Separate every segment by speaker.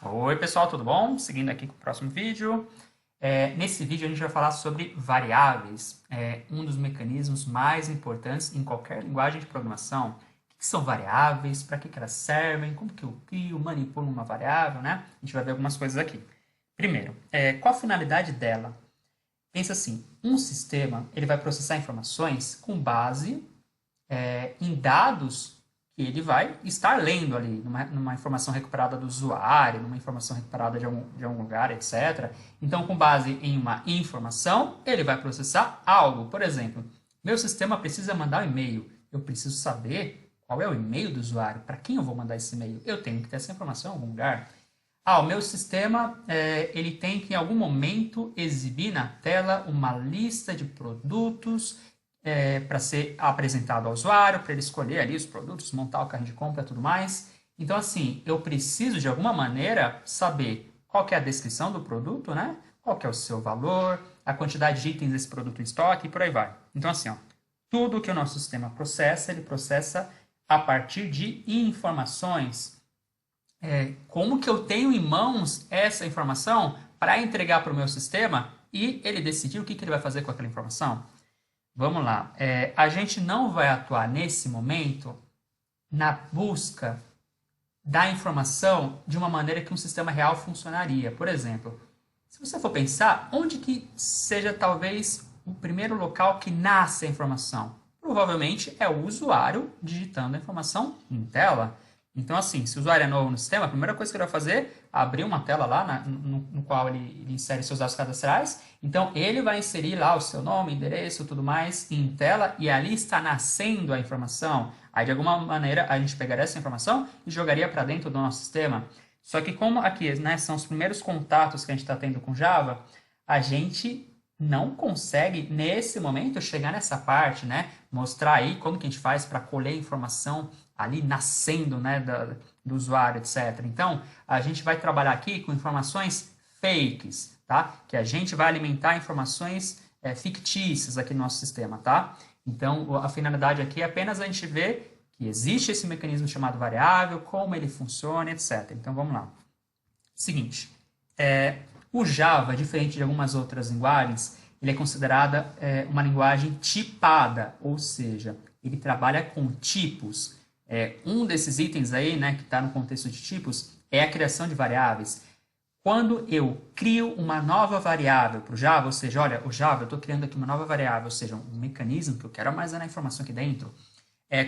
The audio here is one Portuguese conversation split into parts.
Speaker 1: Oi pessoal, tudo bom? Seguindo aqui com o próximo vídeo. Nesse vídeo a gente vai falar sobre variáveis, um dos mecanismos mais importantes em qualquer linguagem de programação. O que são variáveis, para que elas servem, como que eu crio, manipulo uma variável, né? A gente vai ver algumas coisas aqui. Primeiro, qual a finalidade dela? Pensa assim, um sistema ele vai processar informações com base em dados que ele vai estar lendo ali, numa informação recuperada do usuário, numa informação recuperada de algum lugar, etc. Então, com base em uma informação, ele vai processar algo. Por exemplo, meu sistema precisa mandar um e-mail. Eu preciso saber qual é o e-mail do usuário, para quem eu vou mandar esse e-mail. Eu tenho que ter essa informação em algum lugar. O meu sistema ele tem que em algum momento exibir na tela uma lista de produtos para ser apresentado ao usuário, para ele escolher ali os produtos, montar o carrinho de compra e tudo mais. Então, assim, eu preciso de alguma maneira saber qual que é a descrição do produto, né? Qual que é o seu valor, a quantidade de itens desse produto em estoque e por aí vai. Então, assim, ó, tudo que o nosso sistema processa, ele processa a partir de informações. Como que eu tenho em mãos essa informação para entregar para o meu sistema e ele decidir o que ele vai fazer com aquela informação? Vamos lá. A gente não vai atuar nesse momento na busca da informação de uma maneira que um sistema real funcionaria. Por exemplo, se você for pensar, onde que seja talvez o primeiro local que nasce a informação? Provavelmente é o usuário digitando a informação em tela. Então, assim, se o usuário é novo no sistema, a primeira coisa que ele vai fazer é abrir uma tela lá no qual ele insere seus dados cadastrais. Então, ele vai inserir lá o seu nome, endereço, tudo mais em tela e ali está nascendo a informação. Aí, de alguma maneira, a gente pegaria essa informação e jogaria para dentro do nosso sistema. Só que como aqui, né, são os primeiros contatos que a gente está tendo com Java, a gente não consegue, nesse momento, chegar nessa parte, né? Mostrar aí como que a gente faz para colher informação ali nascendo, né, do usuário, etc. Então, a gente vai trabalhar aqui com informações fakes, tá? Que a gente vai alimentar informações fictícias aqui no nosso sistema, tá? Então, a finalidade aqui é apenas a gente ver que existe esse mecanismo chamado variável, como ele funciona, etc. Então, vamos lá. Seguinte, o Java, diferente de algumas outras linguagens, ele é considerada uma linguagem tipada, ou seja, ele trabalha com tipos. Um desses itens aí, né, que está no contexto de tipos, é a criação de variáveis. Quando eu crio uma nova variável para o Java, ou seja, olha, o Java, eu estou criando aqui uma nova variável, ou seja, um mecanismo que eu quero armazenar a informação aqui dentro.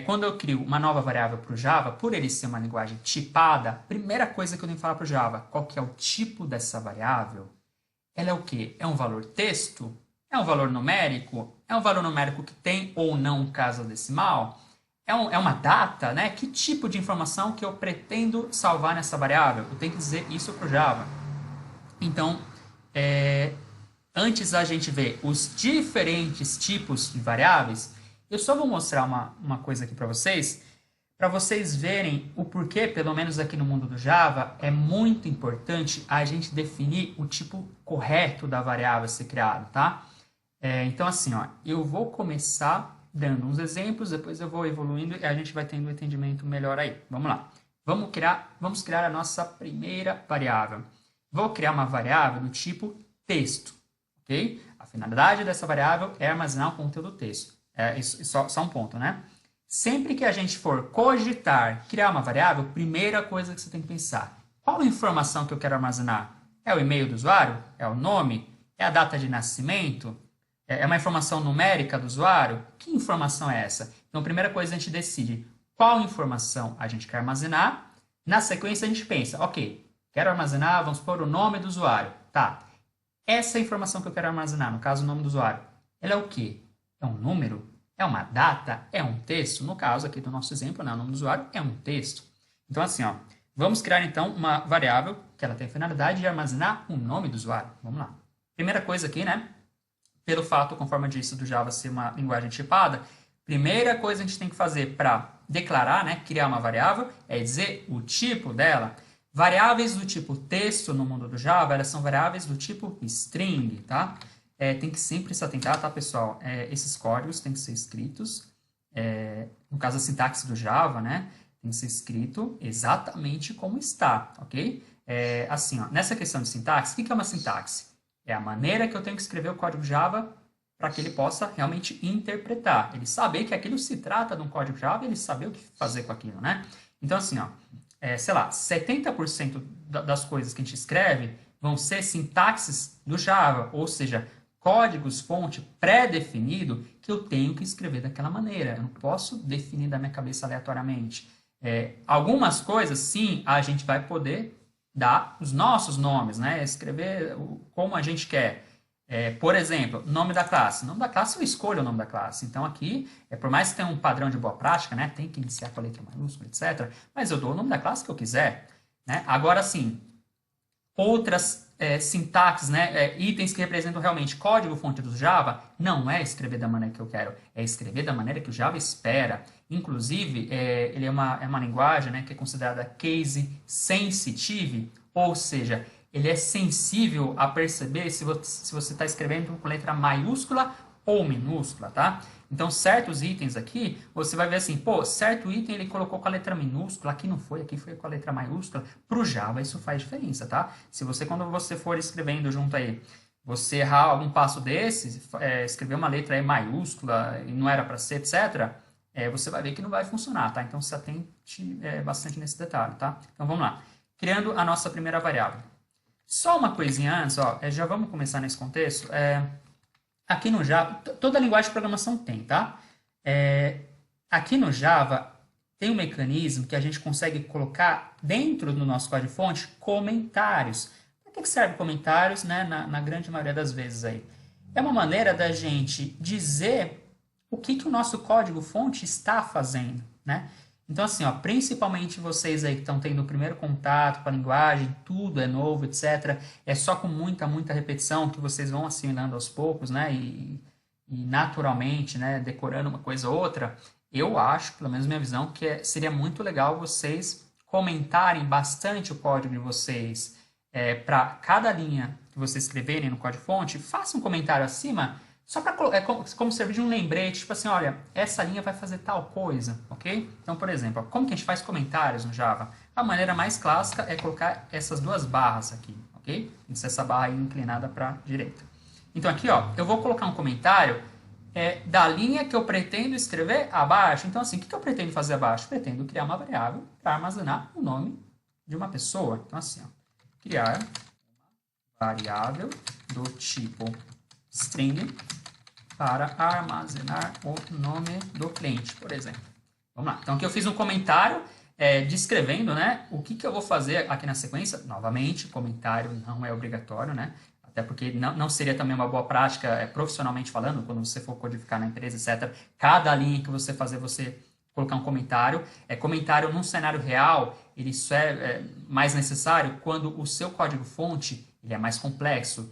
Speaker 1: Quando eu crio uma nova variável para o Java, por ele ser uma linguagem tipada, a primeira coisa que eu tenho que falar para o Java, qual que é o tipo dessa variável? Ela é o quê? É um valor texto? É um valor numérico? É um valor numérico que tem ou não casa decimal? É uma data, né? Que tipo de informação que eu pretendo salvar nessa variável? Eu tenho que dizer isso para o Java. Então, antes da gente ver os diferentes tipos de variáveis, eu só vou mostrar uma coisa aqui para vocês verem o porquê, pelo menos aqui no mundo do Java, é muito importante a gente definir o tipo correto da variável a ser criado, tá? Então, assim, ó, eu vou começar dando uns exemplos, depois eu vou evoluindo e a gente vai tendo um entendimento melhor aí. Vamos lá. Vamos criar a nossa primeira variável. Vou criar uma variável do tipo texto, ok? A finalidade dessa variável é armazenar um conteúdo texto. Só um ponto, né? Sempre que a gente for cogitar criar uma variável, primeira coisa que você tem que pensar, qual a informação que eu quero armazenar? É o e-mail do usuário? É o nome? É a data de nascimento? É uma informação numérica do usuário? Que informação é essa? Então, a primeira coisa a gente decide qual informação a gente quer armazenar. Na sequência, a gente pensa, ok, quero armazenar, vamos supor, o nome do usuário. Tá, essa informação que eu quero armazenar, no caso, o nome do usuário, ela é o quê? É um número? É uma data? É um texto? No caso aqui do nosso exemplo, né, o nome do usuário é um texto. Então, assim, ó, vamos criar, então, uma variável que ela tem a finalidade de armazenar o nome do usuário. Vamos lá. Primeira coisa aqui, né? Pelo fato, conforme eu disse, do Java ser uma linguagem tipada, primeira coisa que a gente tem que fazer para declarar, né, criar uma variável, é dizer o tipo dela. Variáveis do tipo texto no mundo do Java, elas são variáveis do tipo string, tá? Tem que sempre se atentar, tá, pessoal? Esses códigos têm que ser escritos, no caso a sintaxe do Java, né, tem que ser escrito exatamente como está, ok? assim, ó, nessa questão de sintaxe, o que é uma sintaxe? É a maneira que eu tenho que escrever o código Java para que ele possa realmente interpretar. Ele saber que aquilo se trata de um código Java, ele saber o que fazer com aquilo, né? Então, assim, ó, sei lá, 70% das coisas que a gente escreve vão ser sintaxes do Java, ou seja, códigos fonte pré-definido que eu tenho que escrever daquela maneira. Eu não posso definir da minha cabeça aleatoriamente. Algumas coisas, sim, a gente vai poder dar os nossos nomes, né? Escrever como a gente quer. Por exemplo, nome da classe. Nome da classe eu escolho o nome da classe. Então aqui, por mais que tenha um padrão de boa prática, né? Tem que iniciar com a letra maiúscula, etc. Mas eu dou o nome da classe que eu quiser, né? Agora sim, outras sintaxes, né? Itens que representam realmente código-fonte do Java, não é escrever da maneira que eu quero, é escrever da maneira que o Java espera. Inclusive, ele é uma linguagem, né, que é considerada case sensitive, ou seja, ele é sensível a perceber se você está escrevendo com letra maiúscula ou minúscula, tá? Então, certos itens aqui, você vai ver assim, pô, certo item ele colocou com a letra minúscula, aqui não foi, aqui foi com a letra maiúscula. Para o Java isso faz diferença, tá? Se você, quando você for escrevendo junto aí, você errar algum passo desses, escrever uma letra aí maiúscula e não era para ser, etc., você vai ver que não vai funcionar, tá? Então, se atente bastante nesse detalhe, tá? Então, vamos lá. Criando a nossa primeira variável. Só uma coisinha antes, ó, já vamos começar nesse contexto. Aqui no Java, toda linguagem de programação tem, tá? Aqui no Java, tem um mecanismo que a gente consegue colocar dentro do nosso código-fonte comentários. Para que serve comentários, né? Na grande maioria das vezes aí. É uma maneira da gente dizer o que o nosso código-fonte está fazendo, né? Então, assim, ó, principalmente vocês aí que estão tendo o primeiro contato com a linguagem, tudo é novo, etc. É só com muita repetição que vocês vão assimilando aos poucos, né? E naturalmente, né? Decorando uma coisa ou outra. Eu acho, pelo menos minha visão, que seria muito legal vocês comentarem bastante o código de vocês. Para cada linha que vocês escreverem no código-fonte, faça um comentário acima, só para como servir de um lembrete, tipo assim, olha, essa linha vai fazer tal coisa, ok? Então, por exemplo, ó, como que a gente faz comentários no Java? A maneira mais clássica é colocar essas duas barras aqui, ok? Isso, essa barra aí inclinada para a direita. Então aqui, ó, eu vou colocar um comentário da linha que eu pretendo escrever abaixo. Então, assim, o que eu pretendo fazer abaixo? Pretendo criar uma variável para armazenar o nome de uma pessoa. Então, assim, ó, criar uma variável do tipo string para armazenar o nome do cliente, por exemplo. Vamos lá. Então, aqui eu fiz um comentário descrevendo, né, o que eu vou fazer aqui na sequência. Novamente, comentário não é obrigatório, né? Até porque não seria também uma boa prática, profissionalmente falando, quando você for codificar na empresa, etc. Cada linha que você fazer, você colocar um comentário. Comentário num cenário real, ele só é mais necessário quando o seu código-fonte ele é mais complexo.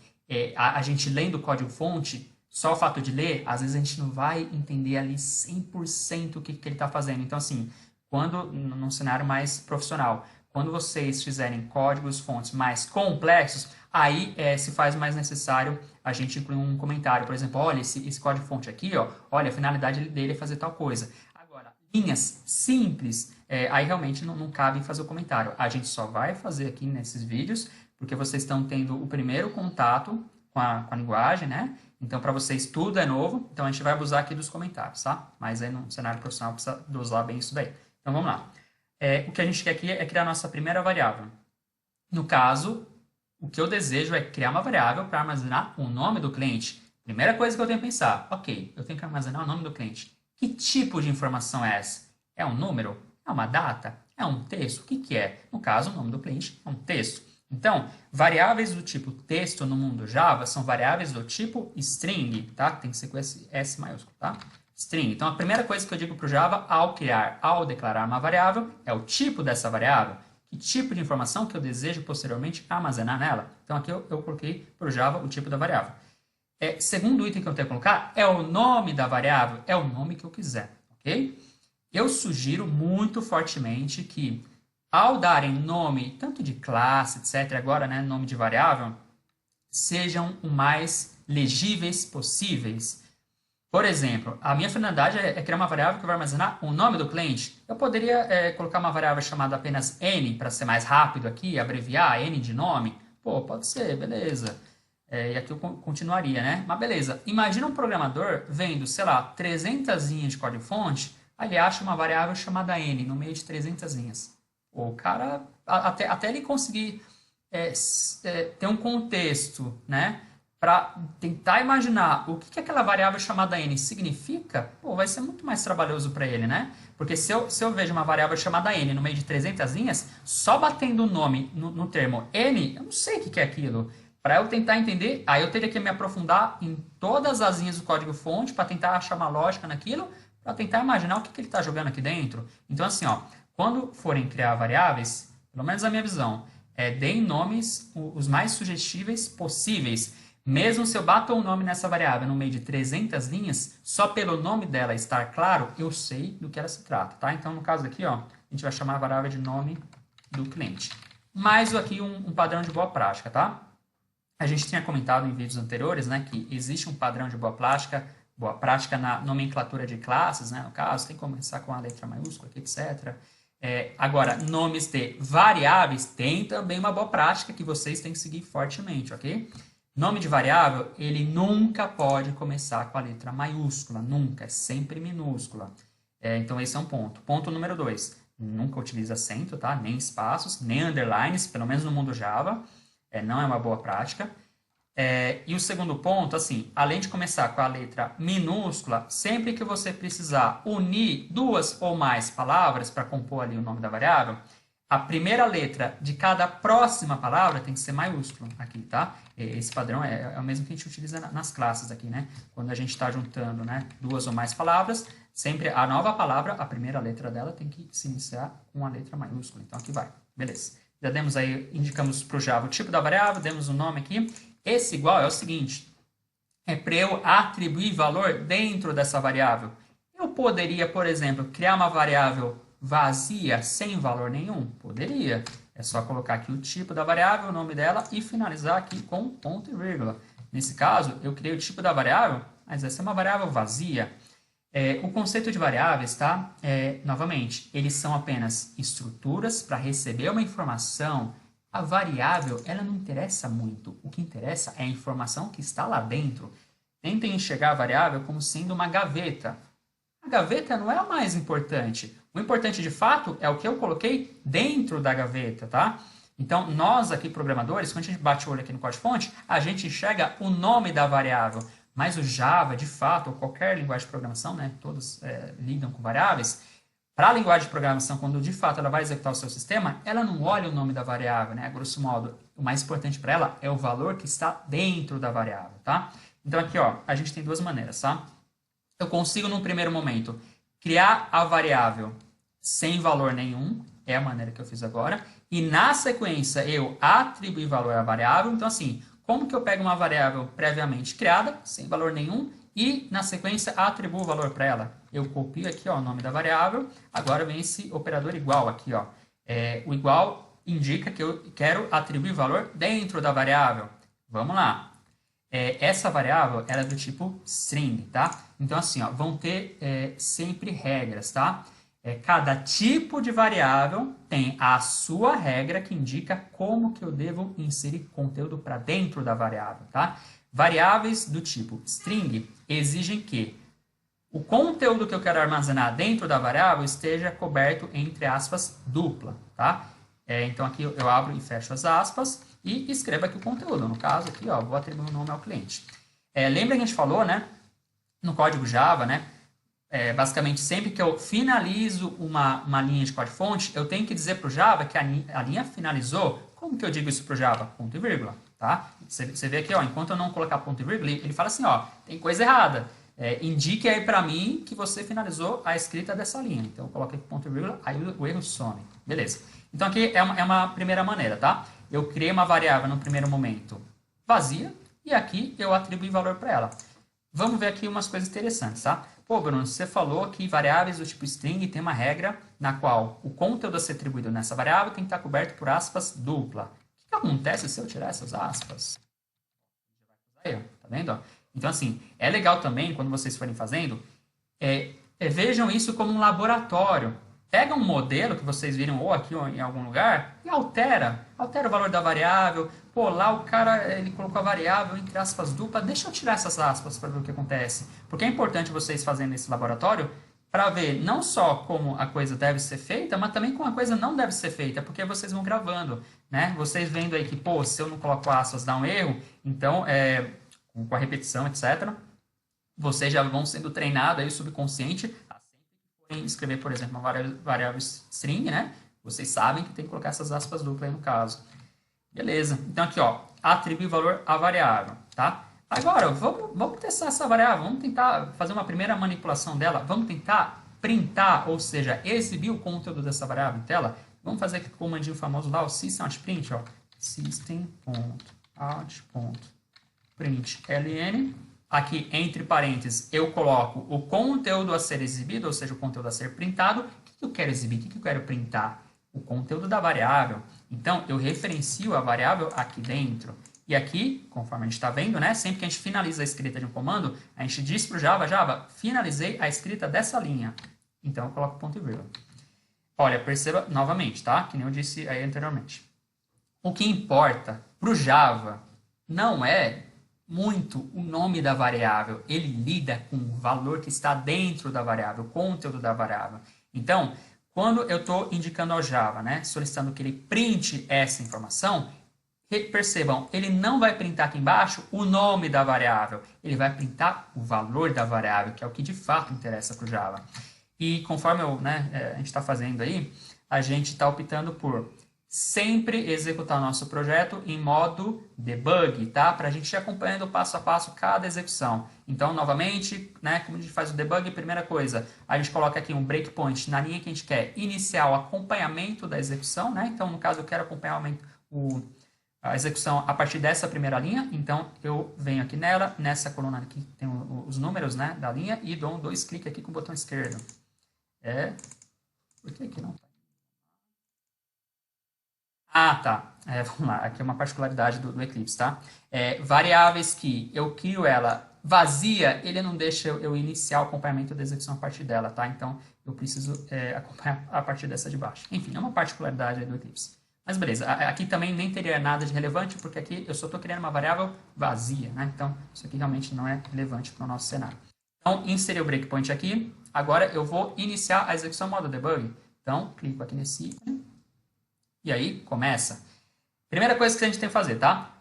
Speaker 1: A gente lendo o código-fonte, só o fato de ler, às vezes a gente não vai entender ali 100% o que ele está fazendo. Então, assim, quando, num cenário mais profissional, quando vocês fizerem códigos-fontes mais complexos, aí se faz mais necessário a gente incluir um comentário. Por exemplo, olha, esse código-fonte aqui, ó, olha, a finalidade dele é fazer tal coisa. Agora, linhas simples, aí realmente não cabe fazer o comentário. A gente só vai fazer aqui nesses vídeos porque vocês estão tendo o primeiro contato com a linguagem, né? Então, para vocês tudo é novo, então a gente vai abusar aqui dos comentários, tá? Mas aí no cenário profissional precisa dosar bem isso daí. Então, vamos lá. O que a gente quer aqui é criar a nossa primeira variável. No caso, o que eu desejo é criar uma variável para armazenar o nome do cliente. Primeira coisa que eu tenho que pensar, ok, eu tenho que armazenar o nome do cliente. Que tipo de informação é essa? É um número? É uma data? É um texto? O que é? No caso, o nome do cliente é um texto. Então, variáveis do tipo texto no mundo Java são variáveis do tipo string, tá? Tem que ser com esse S maiúsculo, tá? String. Então, a primeira coisa que eu digo para o Java ao declarar uma variável é o tipo dessa variável. Que tipo de informação que eu desejo posteriormente armazenar nela. Então, aqui eu coloquei para o Java o tipo da variável. Segundo item que eu tenho que colocar é o nome da variável, é o nome que eu quiser, ok? Eu sugiro muito fortemente que ao darem nome, tanto de classe, etc., agora, né, nome de variável, sejam o mais legíveis possíveis. Por exemplo, a minha finalidade é criar uma variável que vai armazenar o nome do cliente. Eu poderia colocar uma variável chamada apenas N, para ser mais rápido aqui, abreviar N de nome. Pô, pode ser, beleza. E aqui eu continuaria, né? Mas beleza. Imagina um programador vendo, sei lá, 300 linhas de código-fonte, aí ele acha uma variável chamada N no meio de 300 linhas. O cara, até ele conseguir ter um contexto, né? Para tentar imaginar o que aquela variável chamada n significa, pô, vai ser muito mais trabalhoso para ele, né? Porque se eu vejo uma variável chamada n no meio de 300 linhas, só batendo o nome no termo n, eu não sei o que é aquilo. Para eu tentar entender, aí eu teria que me aprofundar em todas as linhas do código-fonte para tentar achar uma lógica naquilo, para tentar imaginar o que ele está jogando aqui dentro. Então, assim, ó, quando forem criar variáveis, pelo menos a minha visão, deem nomes os mais sugestíveis possíveis. Mesmo se eu bato um nome nessa variável no meio de 300 linhas, só pelo nome dela estar claro, eu sei do que ela se trata, tá? Então, no caso aqui, ó, a gente vai chamar a variável de nome do cliente. Mais aqui um padrão de boa prática, tá? A gente tinha comentado em vídeos anteriores, né, que existe um padrão de boa prática na nomenclatura de classes, né, no caso, tem que começar com a letra maiúscula, aqui, etc. Agora, nomes de variáveis tem também uma boa prática que vocês têm que seguir fortemente, ok? Nome de variável, ele nunca pode começar com a letra maiúscula, nunca, é sempre minúscula. Então, esse é um ponto. Ponto número 2, nunca utiliza acento, tá? Nem espaços, nem underlines, pelo menos no mundo Java, não é uma boa prática. E o segundo ponto, assim, além de começar com a letra minúscula, sempre que você precisar unir duas ou mais palavras para compor ali o nome da variável, a primeira letra de cada próxima palavra tem que ser maiúscula aqui, tá? Esse padrão é o mesmo que a gente utiliza nas classes aqui, né? Quando a gente está juntando, né, duas ou mais palavras, sempre a nova palavra, a primeira letra dela tem que se iniciar com a letra maiúscula. Então, aqui vai. Beleza. Já demos aí, indicamos para o Java o tipo da variável, demos o nome aqui. Esse igual é o seguinte, para eu atribuir valor dentro dessa variável. Eu poderia, por exemplo, criar uma variável vazia sem valor nenhum? Poderia. É só colocar aqui o tipo da variável, o nome dela e finalizar aqui com ponto e vírgula. Nesse caso, eu criei o tipo da variável, mas essa é uma variável vazia. O conceito de variáveis, tá? Novamente, eles são apenas estruturas para receber uma informação. A variável, ela não interessa muito. O que interessa é a informação que está lá dentro. Tentem enxergar a variável como sendo uma gaveta. A gaveta não é a mais importante. O importante, de fato, é o que eu coloquei dentro da gaveta, tá? Então, nós aqui, programadores, quando a gente bate o olho aqui no código-fonte, a gente enxerga o nome da variável. Mas o Java, de fato, ou qualquer linguagem de programação, né, todos lidam com variáveis, para a linguagem de programação, quando de fato ela vai executar o seu sistema, ela não olha o nome da variável, né? Grosso modo, o mais importante para ela é o valor que está dentro da variável, tá? Então, aqui, ó, a gente tem duas maneiras, tá? Eu consigo, num primeiro momento, criar a variável sem valor nenhum, é a maneira que eu fiz agora, e na sequência eu atribuir valor à variável. Então, assim, como que eu pego uma variável previamente criada, sem valor nenhum, e na sequência atribuo valor para ela? Eu copio aqui, ó, o nome da variável, agora vem esse operador igual aqui, ó. O igual indica que eu quero atribuir valor dentro da variável. Vamos lá. Essa variável era do tipo string, tá? Então, assim, ó, vão ter sempre regras, tá? Cada tipo de variável tem a sua regra que indica como que eu devo inserir conteúdo para dentro da variável, tá? Variáveis do tipo string exigem que o conteúdo que eu quero armazenar dentro da variável esteja coberto entre aspas dupla, tá? Então, aqui eu abro e fecho as aspas e escrevo aqui o conteúdo. No caso, aqui, ó, vou atribuir o nome ao cliente. Lembra que a gente falou, né, no código Java, né, basicamente, sempre que eu finalizo uma linha de código-fonte, eu tenho que dizer para o Java que a linha finalizou. Como que eu digo isso para o Java? Ponto e vírgula, tá? Você vê aqui, ó, enquanto eu não colocar ponto e vírgula, ele fala assim, ó, tem coisa errada. Indique aí para mim que você finalizou a escrita dessa linha. Então, eu coloquei ponto e vírgula, aí o erro some. Beleza. Então, aqui é uma primeira maneira, tá? Eu criei uma variável no primeiro momento vazia e aqui eu atribuí valor para ela. Vamos ver aqui umas coisas interessantes, tá? Pô, Bruno, você falou que variáveis do tipo string tem uma regra na qual o conteúdo a ser atribuído nessa variável tem que estar coberto por aspas dupla. O que acontece se eu tirar essas aspas? Aí, ó, tá vendo? Ó? Então, assim, é legal também, quando vocês forem fazendo, vejam isso como um laboratório. Pega um modelo que vocês viram ou aqui ou em algum lugar e altera. Altera o valor da variável. Pô, lá o cara ele colocou a variável entre aspas dupla. Deixa eu tirar essas aspas para ver o que acontece. Porque é importante vocês fazendo esse laboratório para ver não só como a coisa deve ser feita, mas também como a coisa não deve ser feita, porque vocês vão gravando, né? Vocês vendo aí que, pô, se eu não coloco aspas dá um erro, então, com a repetição, etc., vocês já vão sendo treinados aí, o subconsciente, a sempre que forem escrever, por exemplo, uma variável string, né? Vocês sabem que tem que colocar essas aspas duplas aí no caso. Beleza. Então aqui, ó, atribui valor à variável, tá? Agora, vamos testar essa variável, vamos tentar fazer uma primeira manipulação dela, vamos tentar printar, ou seja, exibir o conteúdo dessa variável em tela. Vamos fazer aqui com o comandinho famoso lá, o system.out.print, ó, system.out.println. Aqui, entre parênteses, eu coloco o conteúdo a ser exibido, ou seja, o conteúdo a ser printado. O que eu quero exibir? O que eu quero printar? O conteúdo da variável. Então, eu referencio a variável aqui dentro. E aqui, conforme a gente está vendo, né, sempre que a gente finaliza a escrita de um comando, a gente diz para o Java, finalizei a escrita dessa linha. Então, eu coloco ponto e vírgula. Olha, perceba novamente, tá? Que nem eu disse aí anteriormente. O que importa para o Java não é muito o nome da variável. Ele lida com o valor que está dentro da variável, o conteúdo da variável. Então, quando eu estou indicando ao Java, né, solicitando que ele printe essa informação, percebam, ele não vai printar aqui embaixo o nome da variável, ele vai printar o valor da variável, que é o que de fato interessa para o Java. E conforme a gente está fazendo aí, a gente está optando por sempre executar o nosso projeto em modo debug, tá? Para a gente ir acompanhando passo a passo cada execução. Então, novamente, né, como a gente faz o debug, primeira coisa, a gente coloca aqui um breakpoint na linha que a gente quer iniciar o acompanhamento da execução, né? Então, no caso, eu quero acompanhar a execução a partir dessa primeira linha, então eu venho aqui nela, nessa coluna aqui tem os números, né, da linha e dou 2 cliques aqui com o botão esquerdo. Por que aqui não tá? Ah, tá. Vamos lá, aqui é uma particularidade do Eclipse, tá? Variáveis que eu crio ela vazia, ele não deixa eu iniciar o acompanhamento da execução a partir dela, tá? Então, eu preciso acompanhar a partir dessa de baixo. Enfim, é uma particularidade do Eclipse. Mas beleza, aqui também nem teria nada de relevante, porque aqui eu só estou criando uma variável vazia, né? Então, isso aqui realmente não é relevante para o nosso cenário. Então, inseri o breakpoint aqui. Agora, eu vou iniciar a execução modo debug. Então, clico aqui nesse ícone. E aí, começa. Primeira coisa que a gente tem que fazer, tá?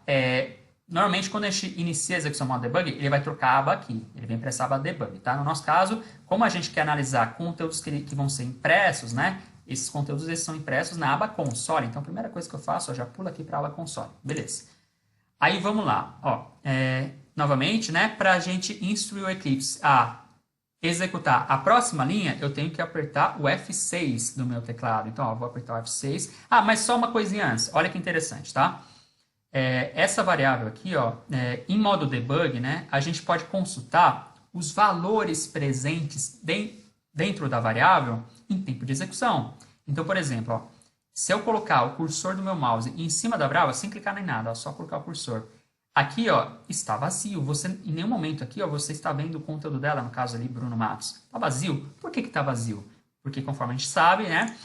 Speaker 1: Normalmente, quando a gente inicia a execução modo debug, ele vai trocar a aba aqui. Ele vem para essa aba debug, tá? No nosso caso, como a gente quer analisar conteúdos que vão ser impressos, né? Esses conteúdos eles são impressos na aba console. Então, a primeira coisa que eu faço, eu já pulo aqui para a aba console. Beleza. Aí, vamos lá. Ó, novamente, né? Para a gente instruir o Eclipse a executar a próxima linha, eu tenho que apertar o F6 do meu teclado. Então, ó, vou apertar o F6. Ah, mas só uma coisinha antes. Olha que interessante, tá? Essa variável aqui, ó, em modo debug, né, a gente pode consultar os valores presentes dentro da variável em tempo de execução. Então, por exemplo, ó, se eu colocar o cursor do meu mouse em cima da variável, sem clicar nem nada, ó, só colocar o cursor. Aqui, ó, está vazio. Você, em nenhum momento aqui, ó, você está vendo o conteúdo dela, no caso ali, Bruno Matos. Está vazio. Por que está vazio? Porque, conforme a gente sabe, né,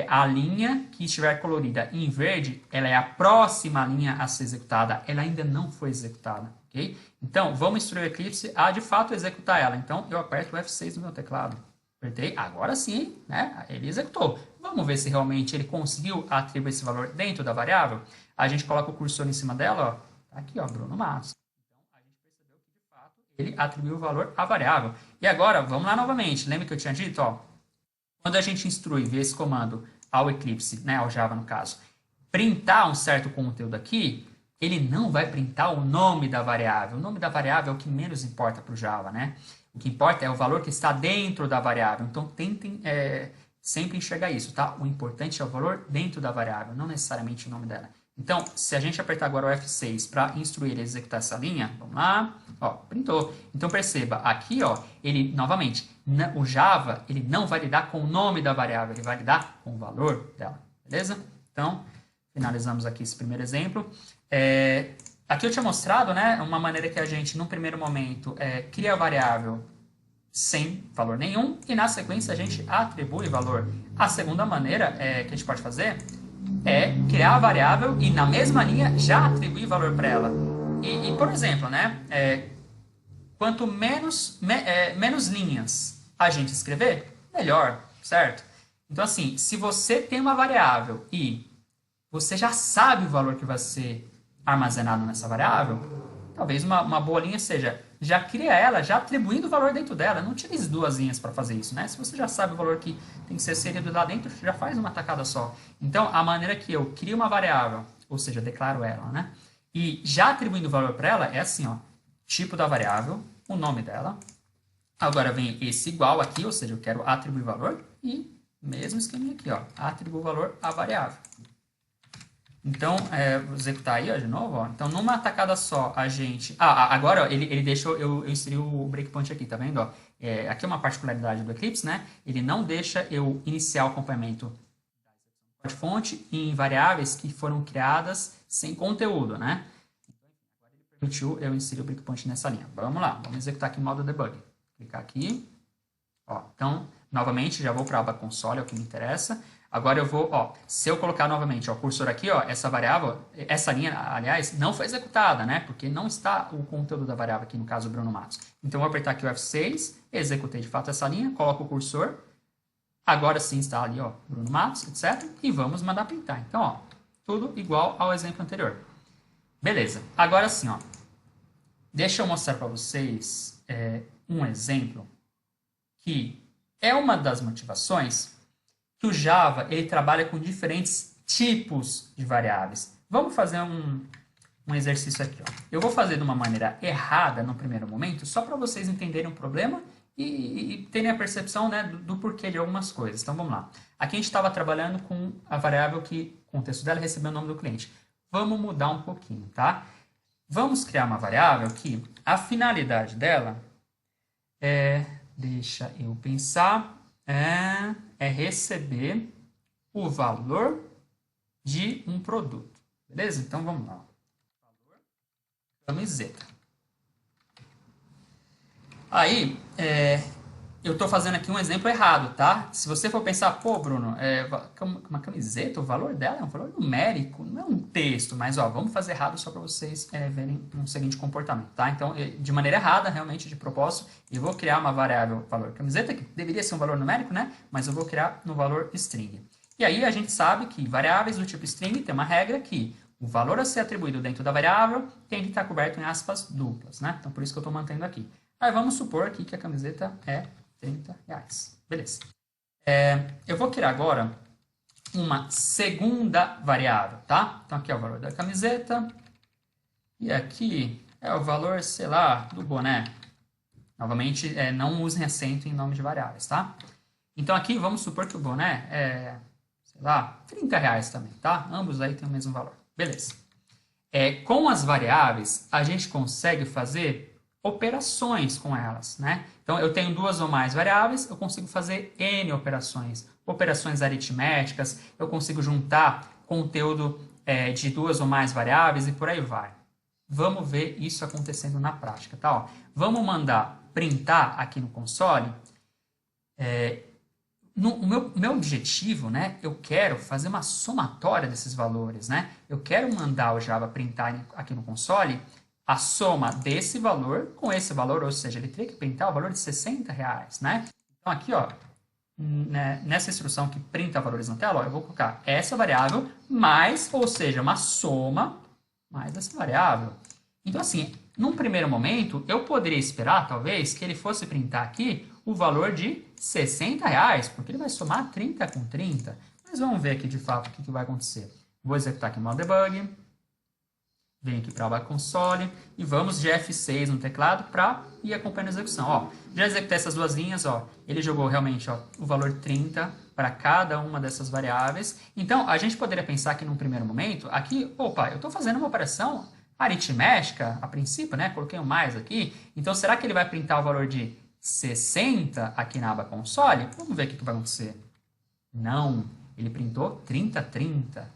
Speaker 1: a linha que estiver colorida em verde, ela é a próxima linha a ser executada. Ela ainda não foi executada, ok? Então, vamos instruir o Eclipse a, de fato, executar ela. Então, eu aperto o F6 no meu teclado. Apertei, agora sim, né, ele executou. Vamos ver se realmente ele conseguiu atribuir esse valor dentro da variável. A gente coloca o cursor em cima dela, ó. Aqui, ó, Bruno Matos. Então, a gente percebeu que, de fato, ele atribuiu o valor à variável. E agora, vamos lá novamente. Lembra que eu tinha dito, ó, quando a gente instrui via esse comando ao Eclipse, né, ao Java no caso, printar um certo conteúdo aqui, ele não vai printar o nome da variável. O nome da variável é o que menos importa para o Java, né? O que importa é o valor que está dentro da variável. Então, tentem sempre enxergar isso, tá? O importante é o valor dentro da variável, não necessariamente o nome dela. Então, se a gente apertar agora o F6 para instruir e executar essa linha, vamos lá, ó, printou. Então, perceba, aqui, ó, ele, novamente, o Java, ele não vai lidar com o nome da variável, ele vai lidar com o valor dela, beleza? Então, finalizamos aqui esse primeiro exemplo. Aqui eu tinha mostrado, né, uma maneira que a gente, num primeiro momento, cria a variável sem valor nenhum e, na sequência, a gente atribui valor. A segunda maneira que a gente pode fazer é criar a variável e, na mesma linha, já atribuir valor para ela. Por exemplo, né, quanto menos linhas a gente escrever, melhor, certo? Então, assim, se você tem uma variável e você já sabe o valor que vai ser armazenado nessa variável, talvez uma boa linha seja, já cria ela, já atribuindo o valor dentro dela. Não utilize duas linhas para fazer isso, né? Se você já sabe o valor que tem que ser inserido lá dentro, já faz uma tacada só. Então, a maneira que eu crio uma variável, ou seja, declaro ela, né? E já atribuindo o valor para ela, é assim, ó, tipo da variável, o nome dela. Agora vem esse igual aqui, ou seja, eu quero atribuir valor e mesmo esqueminha aqui, ó, atribuo valor à variável. Então, vou executar aí, ó, de novo, ó. Então, numa tacada só, a gente... agora, ó, ele deixou eu inserir o breakpoint aqui, tá vendo, ó? Aqui é uma particularidade do Eclipse, né? Ele não deixa eu iniciar o acompanhamento de fonte em variáveis que foram criadas sem conteúdo, né? Então, agora ele permitiu eu inserir o breakpoint nessa linha. Vamos lá, vamos executar aqui em modo debug. Clicar aqui. Ó, então, novamente, já vou para a aba console, é o que me interessa. Agora eu vou, ó, se eu colocar novamente o cursor aqui, ó, essa variável, essa linha, aliás, não foi executada, né? Porque não está o conteúdo da variável aqui, no caso, Bruno Matos. Então, eu vou apertar aqui o F6, executei de fato essa linha, coloco o cursor. Agora sim está ali, ó, Bruno Matos, etc. E vamos mandar printar. Então, ó, tudo igual ao exemplo anterior. Beleza. Agora sim, ó, deixa eu mostrar para vocês um exemplo que é uma das motivações que o Java ele trabalha com diferentes tipos de variáveis. Vamos fazer um exercício aqui. Ó. Eu vou fazer de uma maneira errada no primeiro momento, só para vocês entenderem o problema e terem a percepção, né, do porquê de algumas coisas. Então vamos lá. Aqui a gente estava trabalhando com a variável que, com o texto dela, recebeu o nome do cliente. Vamos mudar um pouquinho, tá? Vamos criar uma variável que a finalidade dela deixa eu pensar, é receber o valor de um produto. Beleza? Então vamos lá. Valor camiseta. Aí, eu estou fazendo aqui um exemplo errado, tá? Se você for pensar, pô, Bruno, uma camiseta, o valor dela é um valor numérico, não é um texto, mas ó, vamos fazer errado só para vocês verem um seguinte comportamento, tá? Então, de maneira errada, realmente, de propósito, eu vou criar uma variável valor camiseta, que deveria ser um valor numérico, né? Mas eu vou criar no valor string. E aí a gente sabe que variáveis do tipo string tem uma regra que o valor a ser atribuído dentro da variável tem que estar coberto em aspas duplas, né? Então, por isso que eu estou mantendo aqui. Aí vamos supor aqui que a camiseta é R$30. Beleza. Eu vou criar agora uma segunda variável, tá? Então aqui é o valor da camiseta. E aqui é o valor, sei lá, do boné. Novamente, não usem acento em nome de variáveis, tá? Então aqui vamos supor que o boné é, sei lá, R$30 também, tá? Ambos aí têm o mesmo valor. Beleza. Com as variáveis, a gente consegue fazer operações com elas, né? Então, eu tenho duas ou mais variáveis, eu consigo fazer N operações. Operações aritméticas, eu consigo juntar conteúdo de duas ou mais variáveis e por aí vai. Vamos ver isso acontecendo na prática, tá? Ó, vamos mandar printar aqui no console. O meu objetivo, né? Eu quero fazer uma somatória desses valores, né? Eu quero mandar o Java printar aqui no console a soma desse valor com esse valor, ou seja, ele teria que printar o valor de R$60, né? Então aqui, ó, nessa instrução que printa valores na tela, ó, eu vou colocar essa variável mais, ou seja, uma soma mais essa variável. Então assim, num primeiro momento, eu poderia esperar, talvez, que ele fosse printar aqui o valor de R$60, porque ele vai somar 30 com 30. Mas vamos ver aqui de fato o que vai acontecer. Vou executar aqui o modo debug. Vem aqui para a aba console e vamos de F6 no teclado para ir acompanhando a execução. Ó, já executei essas duas linhas, ó, ele jogou realmente ó, o valor 30 para cada uma dessas variáveis. Então, a gente poderia pensar que num primeiro momento, aqui, opa, eu estou fazendo uma operação aritmética, a princípio, né? Coloquei um mais aqui. Então, será que ele vai printar o valor de 60 aqui na aba console? Vamos ver o que vai acontecer. Não, ele printou 30, 30.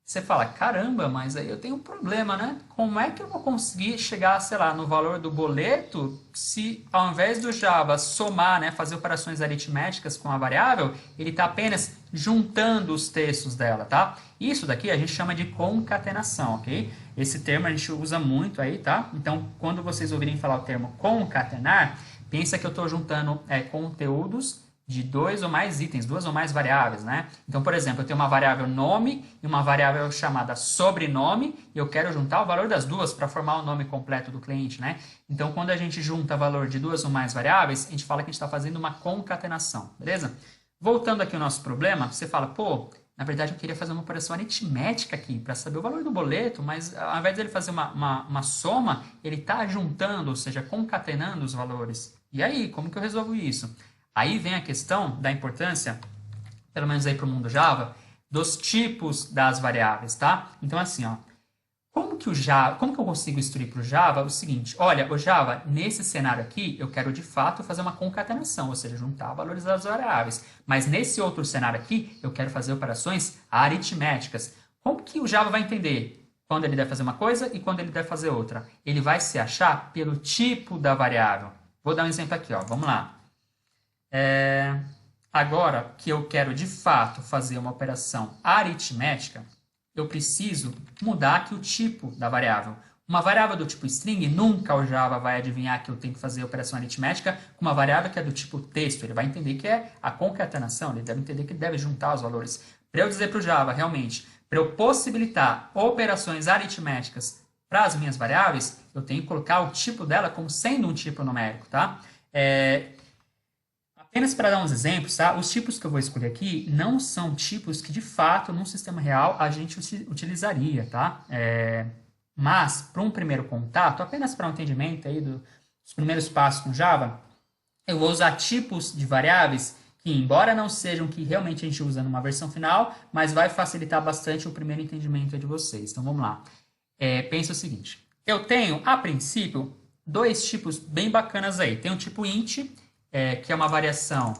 Speaker 1: Você fala, caramba, mas aí eu tenho um problema, né? Como é que eu vou conseguir chegar, sei lá, no valor do boleto se ao invés do Java somar, né, fazer operações aritméticas com a variável, ele está apenas juntando os textos dela, tá? Isso daqui a gente chama de concatenação, ok? Esse termo a gente usa muito aí, tá? Então, quando vocês ouvirem falar o termo concatenar, pensa que eu estou juntando conteúdos de dois ou mais itens, duas ou mais variáveis, né? Então, por exemplo, eu tenho uma variável nome e uma variável chamada sobrenome e eu quero juntar o valor das duas para formar o nome completo do cliente, né? Então, quando a gente junta valor de duas ou mais variáveis, a gente fala que a gente está fazendo uma concatenação, beleza? Voltando aqui ao nosso problema, você fala, pô, na verdade eu queria fazer uma operação aritmética aqui para saber o valor do boleto, mas ao invés dele fazer uma soma, ele está juntando, ou seja, concatenando os valores. E aí, como que eu resolvo isso? Aí vem a questão da importância, pelo menos aí para o mundo Java, dos tipos das variáveis, tá? Então, assim, ó, como que eu consigo instruir para o Java o seguinte? Olha, o Java, nesse cenário aqui, eu quero de fato fazer uma concatenação, ou seja, juntar valores das variáveis. Mas nesse outro cenário aqui, eu quero fazer operações aritméticas. Como que o Java vai entender quando ele deve fazer uma coisa e quando ele deve fazer outra? Ele vai se achar pelo tipo da variável. Vou dar um exemplo aqui, ó. Vamos lá. Agora que eu quero de fato fazer uma operação aritmética, eu preciso mudar aqui o tipo da variável. Uma variável do tipo string, nunca o Java vai adivinhar que eu tenho que fazer operação aritmética com uma variável que é do tipo texto. Ele vai entender que é a concatenação, ele deve entender que deve juntar os valores. Para eu dizer para o Java, realmente, para eu possibilitar operações aritméticas para as minhas variáveis, eu tenho que colocar o tipo dela como sendo um tipo numérico, tá? Apenas para dar uns exemplos, tá? Os tipos que eu vou escolher aqui não são tipos que, de fato, num sistema real, a gente utilizaria, tá? Mas, para um primeiro contato, apenas para um entendimento aí dos primeiros passos com Java, eu vou usar tipos de variáveis que, embora não sejam que realmente a gente usa numa versão final, mas vai facilitar bastante o primeiro entendimento de vocês. Então, vamos lá. Pensa o seguinte. Eu tenho, a princípio, dois tipos bem bacanas aí. Tem o tipo int, que é uma variação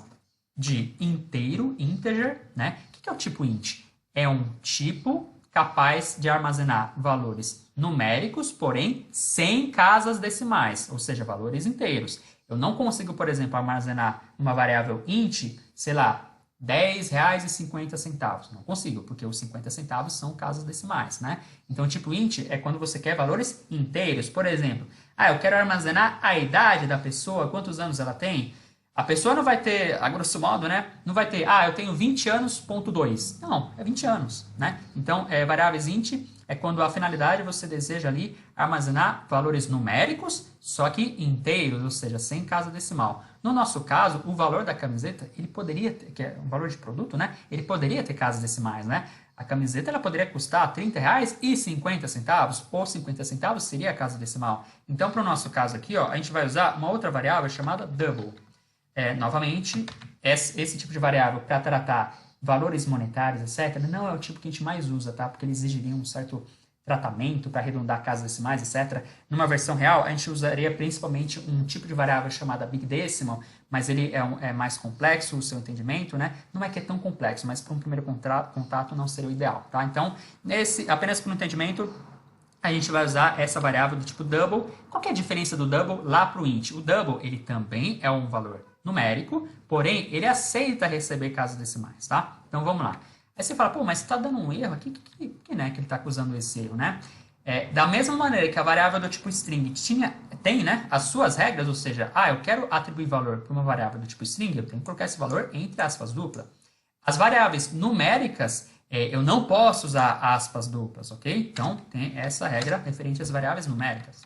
Speaker 1: de inteiro, integer, né? O que é o tipo int? É um tipo capaz de armazenar valores numéricos, porém sem casas decimais, ou seja, valores inteiros. Eu não consigo, por exemplo, armazenar uma variável int, sei lá, R$10,50. Não consigo, porque os 50 centavos são casas decimais, né? Então, tipo int é quando você quer valores inteiros. Por exemplo, eu quero armazenar a idade da pessoa, quantos anos ela tem. A pessoa não vai ter, a grosso modo, né? Não vai ter, eu tenho 20 anos, ponto 2. Não, é 20 anos, né? Então, variáveis int é quando a finalidade você deseja ali armazenar valores numéricos, só que inteiros, ou seja, sem casa decimal. No nosso caso, o valor da camiseta, ele poderia ter, que é um valor de produto, né? Ele poderia ter casas decimais, né? A camiseta ela poderia custar R$30,50, ou 50 centavos seria a casa decimal. Então, para o nosso caso aqui, ó, a gente vai usar uma outra variável chamada double. Novamente, esse tipo de variável para tratar valores monetários, etc., não é o tipo que a gente mais usa, tá? Porque ele exigiria um certo tratamento para arredondar casas decimais, etc. Numa versão real, a gente usaria principalmente um tipo de variável chamada Big Decimal, mas ele é mais complexo, o seu entendimento, né? Não é que é tão complexo, mas para um primeiro contato não seria o ideal, tá? Então, apenas para o entendimento, a gente vai usar essa variável do tipo double. Qual que é a diferença do double lá para o int? O double, ele também é um valor numérico, porém, ele aceita receber casas decimais, tá? Então, vamos lá. Aí você fala, pô, mas está dando um erro aqui, né, que ele está acusando esse erro, né? Da mesma maneira que a variável do tipo string tem, né, as suas regras, ou seja, eu quero atribuir valor para uma variável do tipo string, eu tenho que colocar esse valor entre aspas dupla. As variáveis numéricas, eu não posso usar aspas duplas, ok? Então, tem essa regra referente às variáveis numéricas.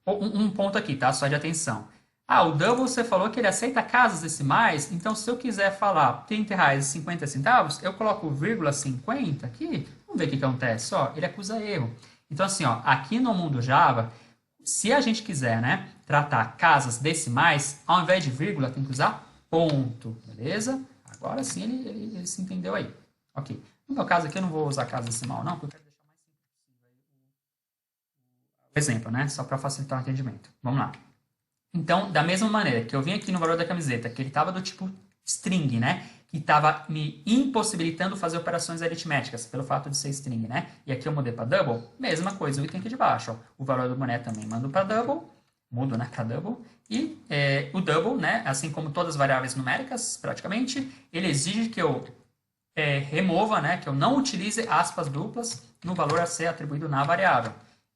Speaker 1: Um ponto aqui, tá? Só de atenção. O double você falou que ele aceita casas decimais, então se eu quiser falar R$30,50, eu coloco vírgula 50 aqui, vamos ver o que acontece, ó, ele acusa erro. Então assim, ó, aqui no mundo Java, se a gente quiser, né, tratar casas decimais, ao invés de vírgula tem que usar ponto, beleza? Agora sim ele se entendeu aí. Ok, no meu caso aqui eu não vou usar casa decimal não, porque eu quero deixar mais simples possível o exemplo, né, só para facilitar o entendimento. Vamos lá. Então, da mesma maneira que eu vim aqui no valor da camiseta, que ele estava do tipo string, né? que estava me impossibilitando fazer operações aritméticas, pelo fato de ser string, né? E aqui eu mudei para double, mesma coisa, o item aqui de baixo, ó. O valor do boné também mando para double, mudo, né, para double, e o double, né, assim como todas as variáveis numéricas, praticamente, ele exige que eu remova, né, que eu não utilize aspas duplas no valor a ser atribuído na variável.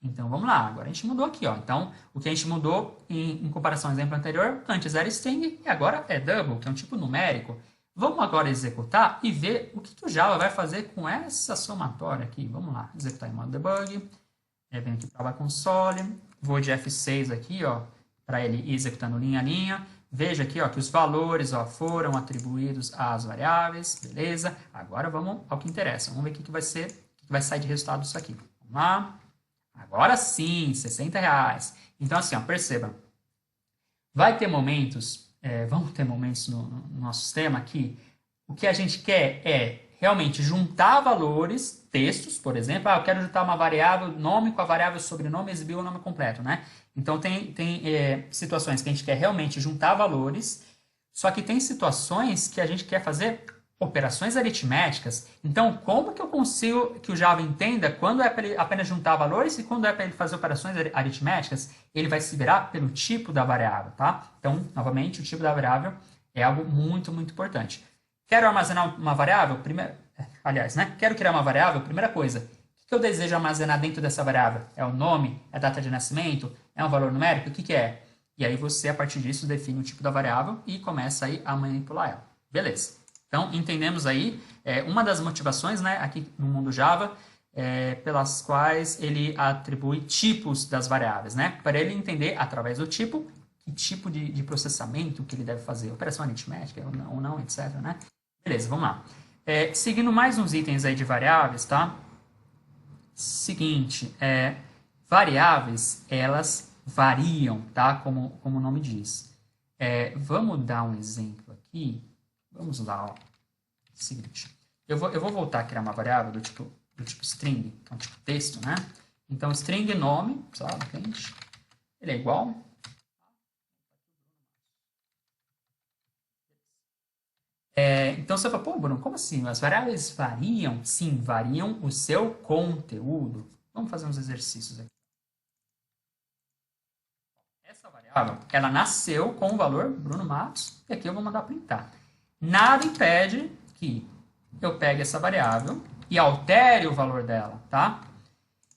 Speaker 1: Então, vamos lá. Agora a gente mudou aqui, ó. Então, o que a gente mudou em comparação ao exemplo anterior, antes era string e agora é double, que é um tipo numérico. Vamos agora executar e ver o que o Java vai fazer com essa somatória aqui. Vamos lá. Executar em modo debug. Venho aqui para a console. Vou de F6 aqui, ó, para ele ir executando linha a linha. Veja aqui, ó, que os valores, ó, foram atribuídos às variáveis. Beleza. Agora vamos ao que interessa. Vamos ver o que vai ser, o que vai sair de resultado disso aqui. Vamos lá. Agora sim, R$60. Então, assim, ó, perceba. Vai ter momentos, vamos ter momentos no nosso sistema que o que a gente quer é realmente juntar valores, textos, por exemplo. Eu quero juntar uma variável nome com a variável sobrenome e exibir o nome completo, né? Então, tem situações que a gente quer realmente juntar valores, só que tem situações que a gente quer fazer operações aritméticas. Então, como que eu consigo que o Java entenda quando é para ele apenas juntar valores e quando é para ele fazer operações aritméticas? Ele vai se virar pelo tipo da variável, tá? Então, novamente, o tipo da variável é algo muito, muito importante. Quero armazenar uma variável? Aliás, né? Quero criar uma variável? Primeira coisa, o que eu desejo armazenar dentro dessa variável? É o nome? É a data de nascimento? É um valor numérico? O que é? E aí você, a partir disso, define o tipo da variável e começa aí a manipular ela. Beleza. Então, entendemos aí uma das motivações, né, aqui no mundo Java, pelas quais ele atribui tipos das variáveis, né? Para ele entender, através do tipo, que tipo de processamento que ele deve fazer, operação aritmética ou não, etc, né? Beleza, vamos lá. Seguindo mais uns itens aí de variáveis, tá? Seguinte, variáveis, elas variam, tá? Como o nome diz. Vamos dar um exemplo aqui. Vamos lá, ó. Seguinte, eu vou voltar a criar uma variável do tipo string, que é um tipo texto, né? Então, string nome, sabe, gente? Ele é igual. Então, você fala, pô, Bruno, como assim? As variáveis variam? Sim, variam o seu conteúdo. Vamos fazer uns exercícios aqui. Essa variável, ela nasceu com o valor Bruno Matos, e aqui eu vou mandar printar. Nada impede que eu pegue essa variável e altere o valor dela, tá?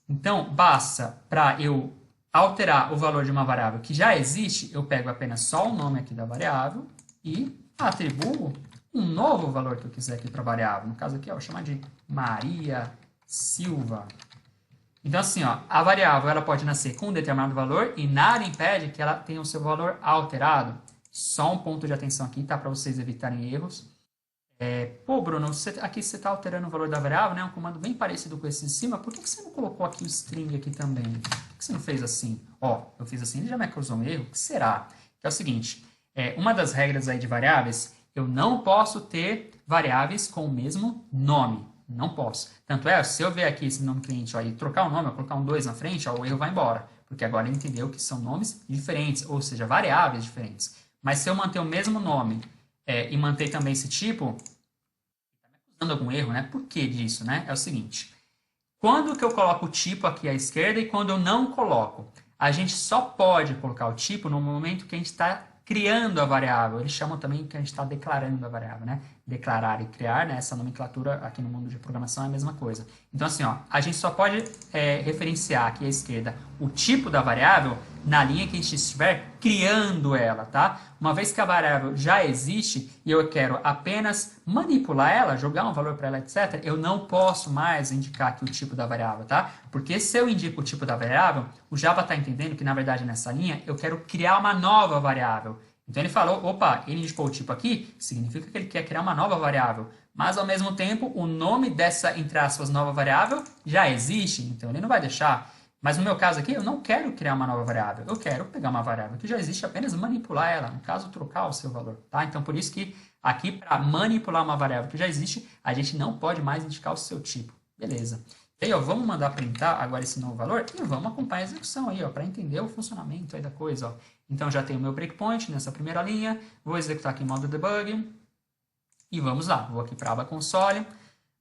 Speaker 1: Então, basta para eu alterar o valor de uma variável que já existe, eu pego apenas só o nome aqui da variável e atribuo um novo valor que eu quiser aqui para a variável. No caso aqui, ó, eu vou chamar de Maria Silva. Então, assim, ó, a variável ela pode nascer com um determinado valor e nada impede que ela tenha o seu valor alterado. Só um ponto de atenção aqui, tá? Para vocês evitarem erros. Pô, Bruno, aqui você está alterando o valor da variável, né? Um comando bem parecido com esse de cima. Por que você não colocou aqui o string aqui também? Por que você não fez assim? Ó, eu fiz assim, ele já me acusou um erro. O que será? Que é o seguinte, uma das regras aí de variáveis, eu não posso ter variáveis com o mesmo nome. Não posso. Tanto se eu ver aqui esse nome cliente ó, e trocar o nome, eu colocar um 2 na frente, ó, o erro vai embora. Porque agora ele entendeu que são nomes diferentes, ou seja, variáveis diferentes. Mas se eu manter o mesmo nome e manter também esse tipo, está me acusando algum erro, né? Por que disso, né? É o seguinte, quando que eu coloco o tipo aqui à esquerda e quando eu não coloco? A gente só pode colocar o tipo no momento que a gente está criando a variável. Eles chamam também que a gente está declarando a variável, né? Declarar e criar, né? Essa nomenclatura aqui no mundo de programação é a mesma coisa. Então, assim, ó, a gente só pode referenciar aqui à esquerda o tipo da variável na linha que a gente estiver criando ela, tá? Uma vez que a variável já existe e eu quero apenas manipular ela, jogar um valor para ela, etc., eu não posso mais indicar aqui o tipo da variável, tá? Porque se eu indico o tipo da variável, o Java está entendendo que, na verdade, nessa linha, eu quero criar uma nova variável. Então, ele falou, opa, ele indicou o tipo aqui, significa que ele quer criar uma nova variável. Mas, ao mesmo tempo, o nome dessa, entre aspas, nova variável já existe, então ele não vai deixar. Mas no meu caso aqui, eu não quero criar uma nova variável. Eu quero pegar uma variável que já existe, apenas manipular ela. No caso, trocar o seu valor. Tá? Então, por isso que aqui, para manipular uma variável que já existe, a gente não pode mais indicar o seu tipo. Beleza. E aí, ó, vamos mandar printar agora esse novo valor e vamos acompanhar a execução aí, ó, para entender o funcionamento aí da coisa. Ó. Então, já tenho o meu breakpoint nessa primeira linha. Vou executar aqui em modo debug. E vamos lá, vou aqui para a aba console.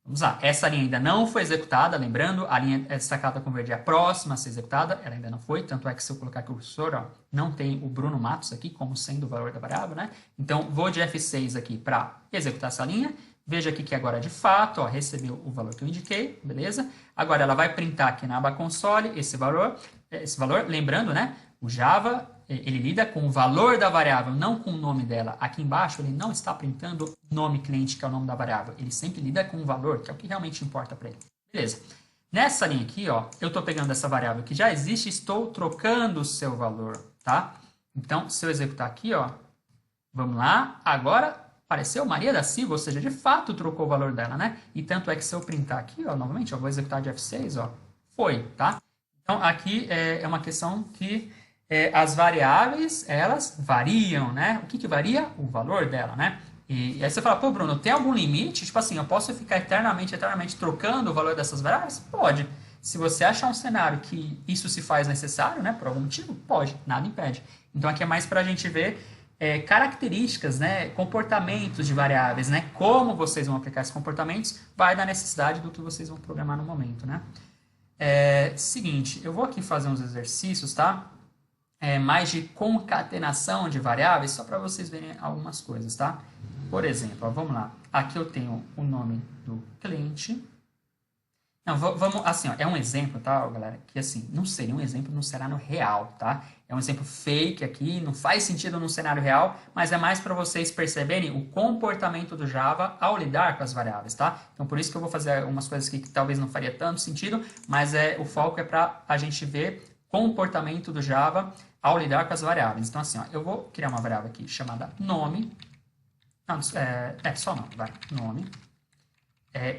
Speaker 1: Vamos lá, essa linha ainda não foi executada, lembrando, a linha destacada com verde é a próxima a ser executada, ela ainda não foi, tanto é que se eu colocar aqui o cursor, ó, não tem o Bruno Matos aqui como sendo o valor da variável, né? Então, vou de F6 aqui para executar essa linha. Veja aqui que agora, de fato, ó, recebeu o valor que eu indiquei, beleza? Agora, ela vai printar aqui na aba console esse valor, lembrando, né? O Java, ele lida com o valor da variável, não com o nome dela. Aqui embaixo, ele não está printando nome cliente, que é o nome da variável. Ele sempre lida com o valor, que é o que realmente importa para ele. Beleza. Nessa linha aqui, ó, eu estou pegando essa variável que já existe e estou trocando o seu valor, tá? Então, se eu executar aqui, ó, vamos lá, agora apareceu Maria da Silva, ou seja, de fato trocou o valor dela, né? E tanto é que se eu printar aqui, ó, novamente, eu vou executar de F6, ó, foi, tá? Então, aqui é uma questão que as variáveis, elas variam, né? O que varia? O valor dela, né? E aí você fala, pô, Bruno, tem algum limite? Tipo assim, eu posso ficar eternamente trocando o valor dessas variáveis? Pode. Se você achar um cenário que isso se faz necessário, né, por algum motivo, pode, nada impede. Então, aqui é mais para a gente ver características, né, comportamentos de variáveis, né, como vocês vão aplicar esses comportamentos, vai da necessidade do que vocês vão programar no momento, né. Seguinte, eu vou aqui fazer uns exercícios, tá? Mais de concatenação de variáveis, só para vocês verem algumas coisas, tá? Por exemplo, ó, vamos lá. Aqui eu tenho o nome do cliente. Não, vamos, assim, ó, é um exemplo, tá, galera? Que, assim, não seria um exemplo num cenário real, tá? É um exemplo fake aqui, não faz sentido num cenário real, mas é mais para vocês perceberem o comportamento do Java ao lidar com as variáveis, tá? Então, por isso que eu vou fazer algumas coisas aqui que talvez não faria tanto sentido, mas o foco é para a gente ver comportamento do Java ao lidar com as variáveis. Então, assim, ó, eu vou criar uma variável aqui chamada nome. Não, só nome, vai, nome.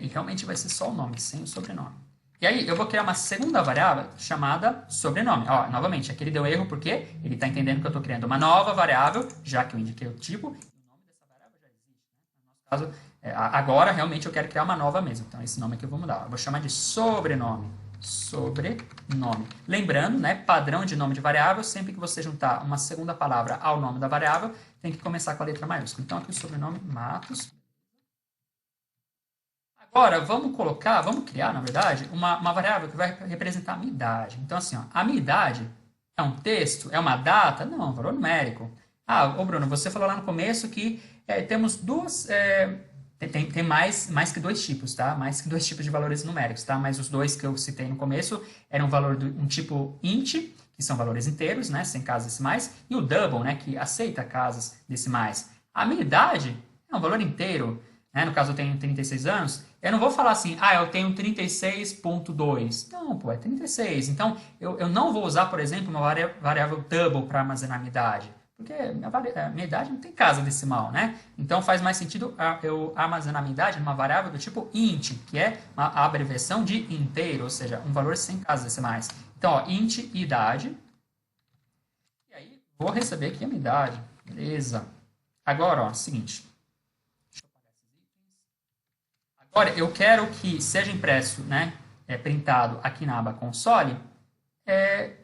Speaker 1: E realmente vai ser só o nome, sem o sobrenome. E aí, eu vou criar uma segunda variável chamada sobrenome. Ó, novamente, aqui ele deu erro porque ele está entendendo que eu estou criando uma nova variável, já que eu indiquei o tipo, e o nome dessa variável já existe. Né? No nosso caso, agora, realmente, eu quero criar uma nova mesmo. Então, esse nome aqui eu vou mudar. Eu vou chamar de sobrenome. Sobrenome. Lembrando, né, padrão de nome de variável, sempre que você juntar uma segunda palavra ao nome da variável, tem que começar com a letra maiúscula. Então, aqui o sobrenome Matos. Agora, vamos criar, na verdade, uma variável que vai representar a minha idade. Então, assim, ó, a minha idade é um texto? É uma data? Não, é um valor numérico. Ô Bruno, você falou lá no começo que temos duas... Tem mais que dois tipos, tá? Mais que dois tipos de valores numéricos, tá? Mas os dois que eu citei no começo eram um tipo int, que são valores inteiros, né? Sem casas decimais, e o double, né? Que aceita casas decimais. A minha idade é um valor inteiro, né? No caso eu tenho 36 anos, eu não vou falar assim, eu tenho 36.2. Não, pô, é 36. Então, eu não vou usar, por exemplo, uma variável double para armazenar a minha idade. Porque a minha idade não tem casa decimal, né? Então faz mais sentido eu armazenar a minha idade numa variável do tipo int, que é a abreviação de inteiro, ou seja, um valor sem casas decimais. Então, ó, int idade. E aí, vou receber aqui a minha idade. Beleza. Agora, ó, seguinte. Deixa eu apagar esses itens. Agora, eu quero que seja impresso, né? Printado aqui na aba console,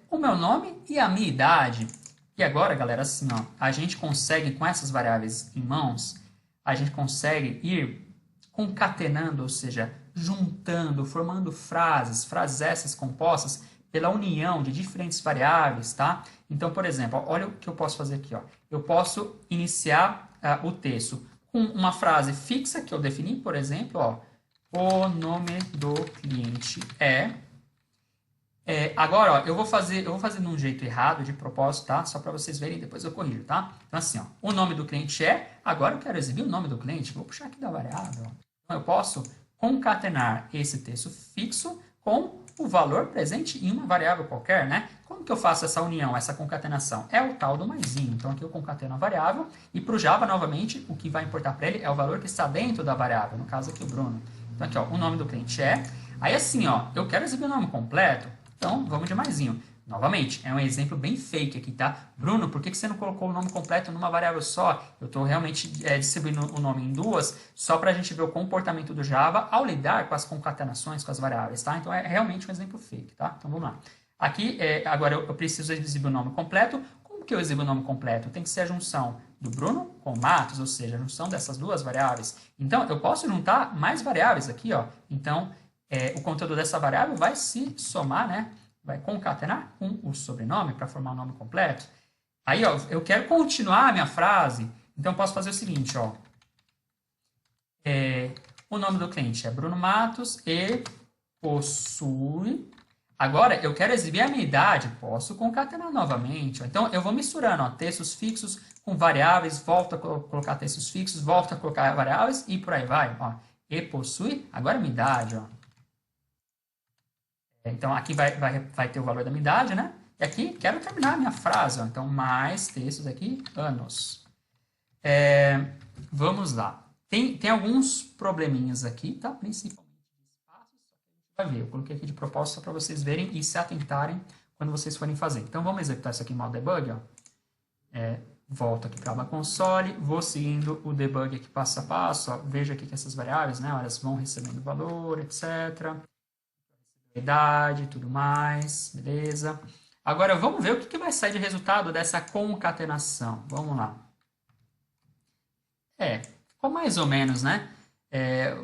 Speaker 1: o meu nome e a minha idade. E agora, galera, assim, ó, a gente consegue, com essas variáveis em mãos, a gente consegue ir concatenando, ou seja, juntando, formando frases essas compostas pela união de diferentes variáveis, tá? Então, por exemplo, ó, olha o que eu posso fazer aqui, ó. Eu posso iniciar o texto com uma frase fixa que eu defini, por exemplo, ó, o nome do cliente é... agora, ó, eu vou fazer de um jeito errado, de propósito, tá? Só para vocês verem, depois eu corrijo, tá? Então, assim, ó, o nome do cliente agora eu quero exibir o nome do cliente, vou puxar aqui da variável. Então, eu posso concatenar esse texto fixo com o valor presente em uma variável qualquer, né? Como que eu faço essa união, essa concatenação? É o tal do maisinho. Então, aqui eu concateno a variável e para o Java, novamente, o que vai importar para ele é o valor que está dentro da variável, no caso aqui o Bruno. Então, aqui, ó, o nome do cliente Aí, assim, ó, eu quero exibir o nome completo. Então, vamos de maisinho. Novamente, é um exemplo bem fake aqui, tá? Bruno, por que você não colocou o nome completo numa variável só? Eu estou realmente distribuindo o nome em duas, só para a gente ver o comportamento do Java ao lidar com as concatenações, com as variáveis, tá? Então, é realmente um exemplo fake, tá? Então, vamos lá. Aqui, agora eu preciso exibir o nome completo com Como que eu exibo o nome completo? Tem que ser a junção do Bruno com o Matos, ou seja, a junção dessas duas variáveis. Então, eu posso juntar mais variáveis aqui, ó. Então, o conteúdo dessa variável vai se somar, né? Vai concatenar com o sobrenome para formar o nome completo. Aí, ó, eu quero continuar a minha frase, então eu posso fazer o seguinte, ó. O nome do cliente é Bruno Matos e possui... Agora, eu quero exibir a minha idade, posso concatenar novamente. Ó. Então, eu vou misturando, ó, textos fixos com variáveis, volto a colocar textos fixos, volto a colocar variáveis e por aí vai. Ó. E possui, agora a minha idade, ó. Então, aqui vai ter o valor da minha idade, né? E aqui, quero terminar a minha frase. Ó. Então, mais textos aqui, anos. Vamos lá. Tem alguns probleminhas aqui, tá? Principalmente de espaços. Vai ver, eu coloquei aqui de propósito só para vocês verem e se atentarem quando vocês forem fazer. Então, vamos executar isso aqui em modo debug, ó. Volto aqui para a aba console, vou seguindo o debug aqui passo a passo, ó. Veja aqui que essas variáveis, né? Elas vão recebendo valor, etc. Idade, tudo mais, beleza. Agora, vamos ver o que vai sair de resultado dessa concatenação. Vamos lá. Ficou mais ou menos, né?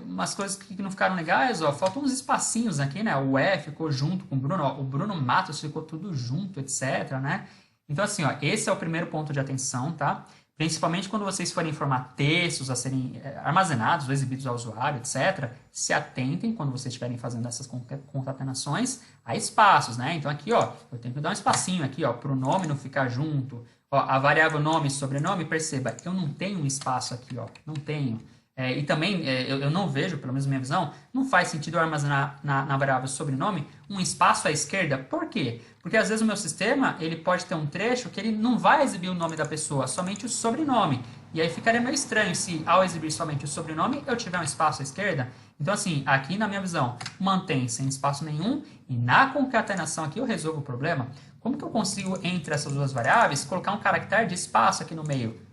Speaker 1: Umas coisas que não ficaram legais, ó, faltam uns espacinhos aqui, né? O E ficou junto com o Bruno, ó, o Bruno Matos ficou tudo junto, etc, né? Então, assim, ó, esse é o primeiro ponto de atenção, tá? Principalmente quando vocês forem informar textos a serem armazenados ou exibidos ao usuário, etc., se atentem, quando vocês estiverem fazendo essas concatenações, a espaços, né? Então, aqui, ó, eu tenho que dar um espacinho aqui, ó, para o nome não ficar junto. Ó, a variável nome e sobrenome, perceba, eu não tenho um espaço aqui, ó, não tenho. E também, eu não vejo, pelo menos na minha visão, não faz sentido eu armazenar na variável sobrenome um espaço à esquerda. Por quê? Porque às vezes o meu sistema, ele pode ter um trecho que ele não vai exibir o nome da pessoa, somente o sobrenome. E aí ficaria meio estranho se ao exibir somente o sobrenome eu tiver um espaço à esquerda. Então assim, aqui na minha visão, mantém sem espaço nenhum e na concatenação aqui eu resolvo o problema. Como que eu consigo, entre essas duas variáveis, colocar um caractere de espaço aqui no meio?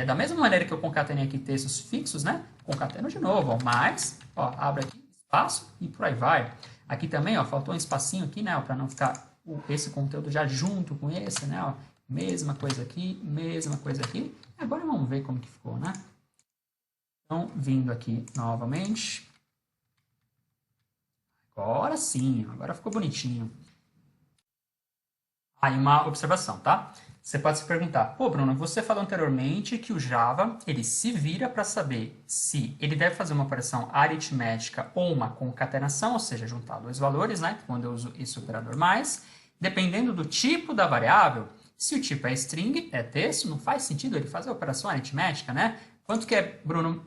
Speaker 1: Da mesma maneira que eu concatenei aqui textos fixos, né? Concateno de novo, ó, mais, ó, abre aqui, espaço e por aí vai. Aqui também, ó, faltou um espacinho aqui, né? Para não ficar esse conteúdo já junto com esse, né? Ó, mesma coisa aqui, mesma coisa aqui. Agora vamos ver como que ficou, né? Então, vindo aqui novamente. Agora sim, agora ficou bonitinho. Aí uma observação, tá? Você pode se perguntar, pô, Bruno, você falou anteriormente que o Java, ele se vira para saber se ele deve fazer uma operação aritmética ou uma concatenação, ou seja, juntar dois valores, né? Quando eu uso esse operador mais, dependendo do tipo da variável, se o tipo é string, é texto, não faz sentido ele fazer a operação aritmética, né? Quanto que é Bruno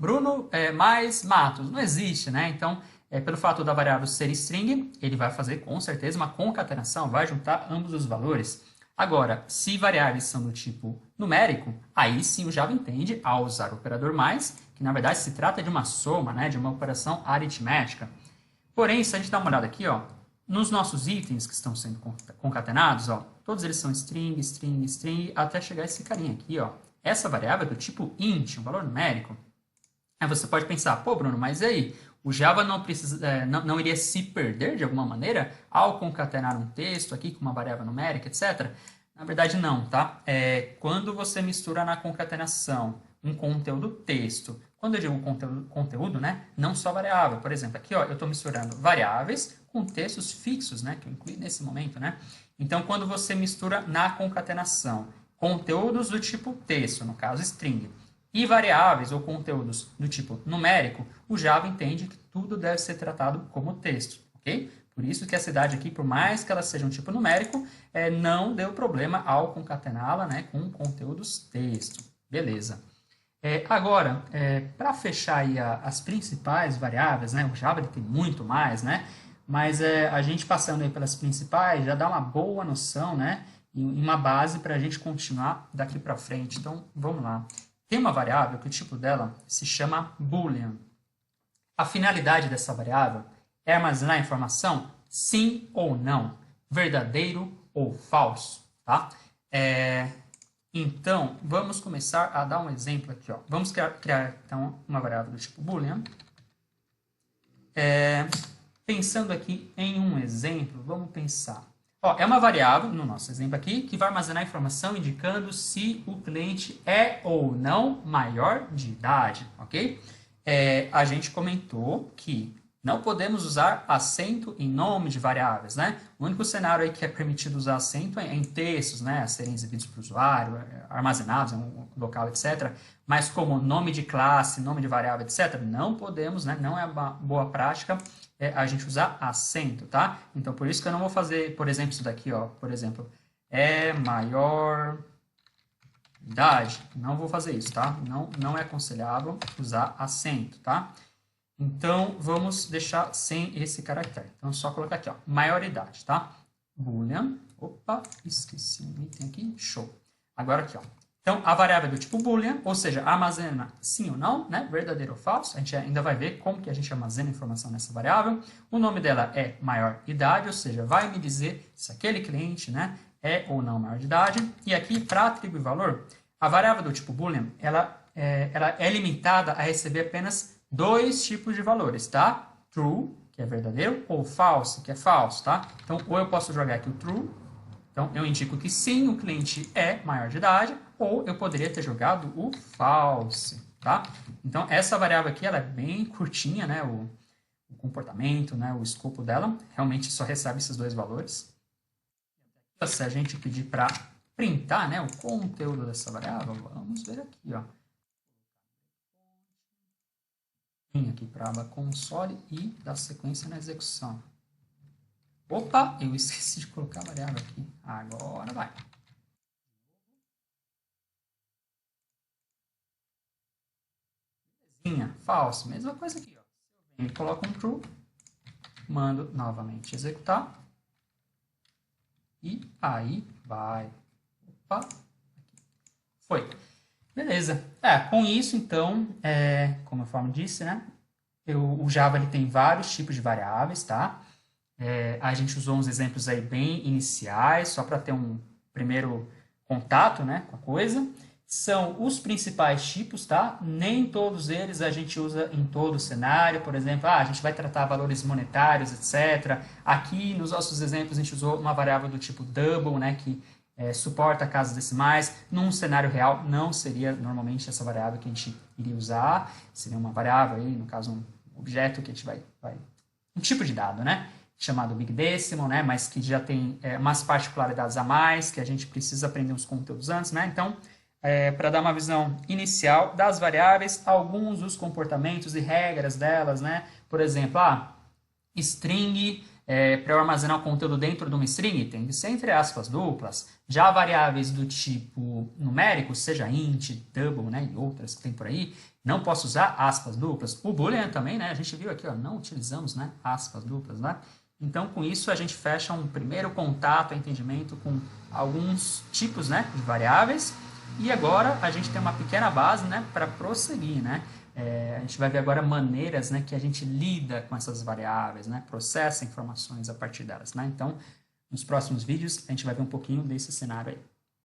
Speaker 1: mais Matos? Não existe, né? Então, pelo fato da variável ser string, ele vai fazer com certeza uma concatenação, vai juntar ambos os valores. Agora, se variáveis são do tipo numérico, aí sim o Java entende ao usar o operador mais, que na verdade se trata de uma soma, né, de uma operação aritmética. Porém, se a gente dá uma olhada aqui, ó, nos nossos itens que estão sendo concatenados, ó, todos eles são string, string, string, até chegar esse carinha aqui, ó. Essa variável é do tipo int, um valor numérico. Aí você pode pensar, pô, Bruno, mas e aí? O Java não iria se perder de alguma maneira ao concatenar um texto aqui com uma variável numérica, etc? Na verdade, não, tá? Quando você mistura na concatenação um conteúdo texto, quando eu digo conteúdo, né? Não só variável. Por exemplo, aqui ó, eu estou misturando variáveis com textos fixos, né? Que eu incluí nesse momento, né? Então, quando você mistura na concatenação conteúdos do tipo texto, no caso string, e variáveis ou conteúdos do tipo numérico, o Java entende que tudo deve ser tratado como texto, ok? Por isso que essa idade aqui, por mais que ela seja um tipo numérico, não deu problema ao concatená-la, né, com conteúdos texto. Beleza. Agora, para fechar aí as principais variáveis, né, o Java ele tem muito mais, né, mas a gente passando aí pelas principais já dá uma boa noção, né, e uma base para a gente continuar daqui para frente. Então, vamos lá. Tem uma variável que o tipo dela se chama boolean. A finalidade dessa variável é armazenar a informação sim ou não, verdadeiro ou falso, tá? Então, vamos começar a dar um exemplo aqui, ó. Vamos criar então, uma variável do tipo boolean. Pensando aqui em um exemplo, vamos pensar. Ó, é uma variável, no nosso exemplo aqui, que vai armazenar informação indicando se o cliente é ou não maior de idade, ok? A gente comentou que não podemos usar acento em nome de variáveis, né? O único cenário aí que é permitido usar acento é em textos, né? A serem exibidos para o usuário, armazenados em um local, etc. Mas como nome de classe, nome de variável, etc., não podemos, né? Não é uma boa prática a gente usar acento, tá? Então, por isso que eu não vou fazer, por exemplo, isso daqui, ó. Por exemplo, é maior idade. Não vou fazer isso, tá? Não é aconselhável usar acento, tá? Então, vamos deixar sem esse caractere. Então, só colocar aqui, ó, maioridade, tá? Boolean. Opa, esqueci um item aqui. Show. Agora aqui, ó. Então, a variável é do tipo boolean, ou seja, armazena sim ou não, né? Verdadeiro ou falso. A gente ainda vai ver como que a gente armazena informação nessa variável. O nome dela é maior idade, ou seja, vai me dizer se aquele cliente, né, é ou não maior de idade. E aqui, para atribuir valor, a variável do tipo boolean, ela é limitada a receber apenas dois tipos de valores, tá? True, que é verdadeiro, ou false, que é falso, tá? Então, ou eu posso jogar aqui o true, então eu indico que sim, o cliente é maior de idade, ou eu poderia ter jogado o false, tá? Então, essa variável aqui, ela é bem curtinha, né? O comportamento, né? O escopo dela, realmente só recebe esses dois valores. Se a gente pedir para printar, né, o conteúdo dessa variável, vamos ver aqui, ó. Aqui para a aba console e dar sequência na execução. Opa, eu esqueci de colocar a variável aqui. Agora vai. Falso, mesma coisa aqui. Ó. Eu venho, coloco um true, mando novamente executar. E aí vai. Opa, foi. Beleza. Com isso, então, como a disse, né? O Java ele tem vários tipos de variáveis, tá? A gente usou uns exemplos aí bem iniciais, só para ter um primeiro contato, né, com a coisa. São os principais tipos, tá? Nem todos eles a gente usa em todo o cenário. Por exemplo, a gente vai tratar valores monetários, etc. Aqui, nos nossos exemplos, a gente usou uma variável do tipo double, né, que suporta casas decimais. Num cenário real, não seria normalmente essa variável que a gente iria usar. Seria uma variável aí, no caso, um objeto que a gente vai um tipo de dado, né? Chamado Big Decimal, né? Mas que já tem umas particularidades a mais, que a gente precisa aprender uns conteúdos antes, né? Então, para dar uma visão inicial das variáveis, alguns dos comportamentos e regras delas, né? Por exemplo, string, para eu armazenar o conteúdo dentro de uma string, tem que ser entre aspas duplas. Já variáveis do tipo numérico, seja int, double, né, e outras que tem por aí, não posso usar aspas duplas. O boolean também, né, a gente viu aqui, ó, não utilizamos, né, aspas duplas, né? Então, com isso, a gente fecha um primeiro contato, entendimento com alguns tipos, né, de variáveis. E agora a gente tem uma pequena base, né, para prosseguir, né? A gente vai ver agora maneiras, né, que a gente lida com essas variáveis, né, processa informações a partir delas, né? Então, nos próximos vídeos, a gente vai ver um pouquinho desse cenário aí.